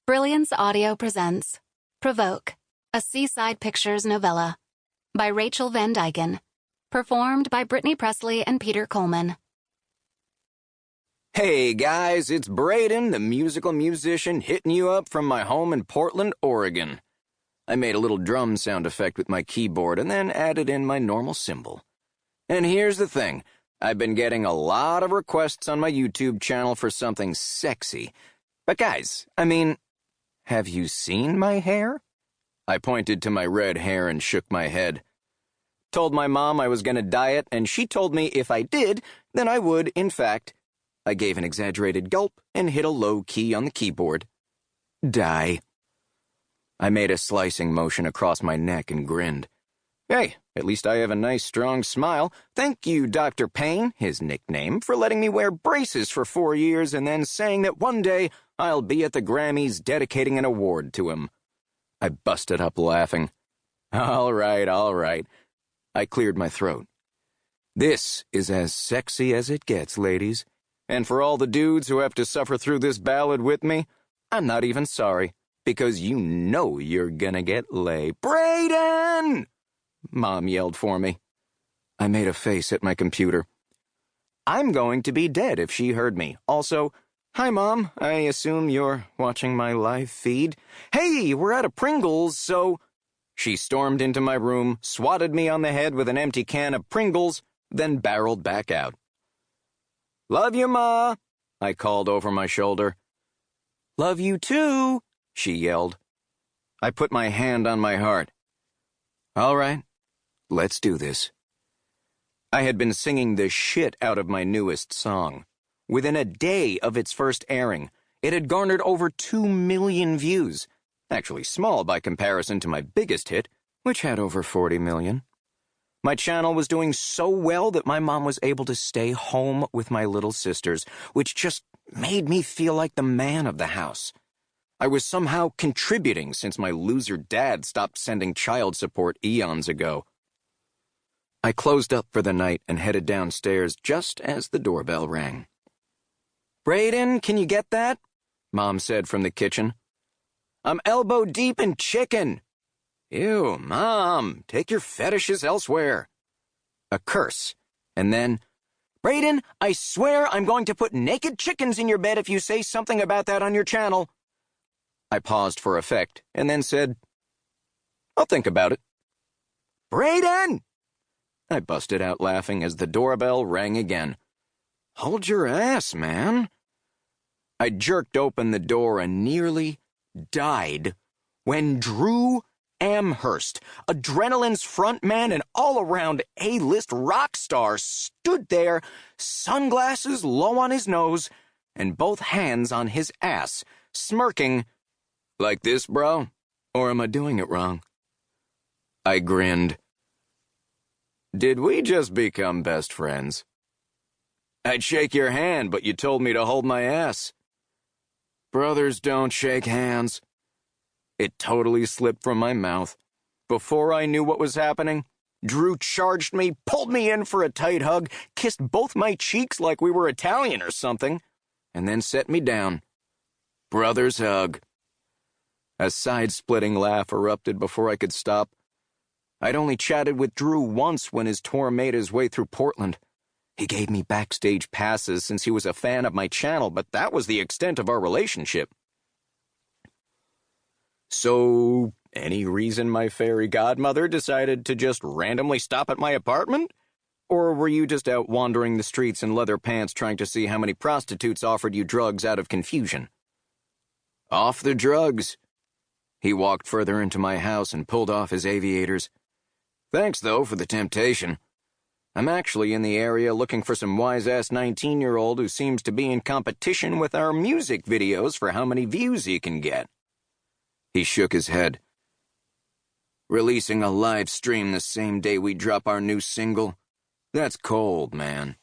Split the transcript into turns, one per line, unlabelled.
Brilliance Audio presents Provoke, a Seaside Pictures novella by Rachel Van Dyken, performed by Brittany Presley and Peter Coleman.
Hey guys, it's Braden, the musical musician, hitting you up from my home in Portland, Oregon. I made a little drum sound effect with my keyboard and then added in my normal cymbal. And here's the thing, I've been getting a lot of requests on my YouTube channel for something sexy. But guys, have you seen my hair? I pointed to my red hair and shook my head. Told my mom I was going to dye it, and she told me if I did, then I would, in fact. I gave an exaggerated gulp and hit a low key on the keyboard. Dye. I made a slicing motion across my neck and grinned. Hey, at least I have a nice, strong smile. Thank you, Dr. Payne, his nickname, for letting me wear braces for 4 years and then saying that one day I'll be at the Grammys dedicating an award to him. I busted up laughing. All right. I cleared my throat. This is as sexy as it gets, ladies. And for all the dudes who have to suffer through this ballad with me, I'm not even sorry, because you know you're gonna get laid. Braden! Mom yelled for me. I made a face at my computer. I'm going to be dead if she heard me. Also, hi, Mom. I assume you're watching my live feed. Hey, we're out of Pringles, so... She stormed into my room, swatted me on the head with an empty can of Pringles, then barreled back out. Love you, Ma, I called over my shoulder. Love you too, she yelled. I put my hand on my heart. All right, let's do this. I had been singing the shit out of my newest song. Within a day of its first airing, it had garnered over 2 million views. Actually small by comparison to my biggest hit, which had over 40 million. My channel was doing so well that my mom was able to stay home with my little sisters, which just made me feel like the man of the house. I was somehow contributing since my loser dad stopped sending child support eons ago. I closed up for the night and headed downstairs just as the doorbell rang. Braden, can you get that? Mom said from the kitchen. I'm elbow deep in chicken. Ew, Mom, take your fetishes elsewhere. A curse, and then, Braden, I swear I'm going to put naked chickens in your bed if you say something about that on your channel. I paused for effect, and then said, I'll think about it. Braden! I busted out laughing as the doorbell rang again. Hold your ass, man. I jerked open the door and nearly died when Drew Amherst, Adrenaline's frontman and all-around A-list rock star, stood there, sunglasses low on his nose, and both hands on his ass, smirking, like this, bro? Or am I doing it wrong? I grinned. Did we just become best friends? I'd shake your hand, but you told me to hold my ass. Brothers don't shake hands. It totally slipped from my mouth. Before I knew what was happening, Drew charged me, pulled me in for a tight hug, kissed both my cheeks like we were Italian or something, and then set me down. Brothers hug. A side-splitting laugh erupted before I could stop. I'd only chatted with Drew once when his tour made his way through Portland. He gave me backstage passes since he was a fan of my channel, but that was the extent of our relationship. So, any reason my fairy godmother decided to just randomly stop at my apartment? Or were you just out wandering the streets in leather pants trying to see how many prostitutes offered you drugs out of confusion? Off the drugs. He walked further into my house and pulled off his aviators. Thanks, though, for the temptation. I'm actually in the area looking for some wise-ass 19-year-old who seems to be in competition with our music videos for how many views he can get. He shook his head. Releasing a live stream the same day we drop our new single? That's cold, man.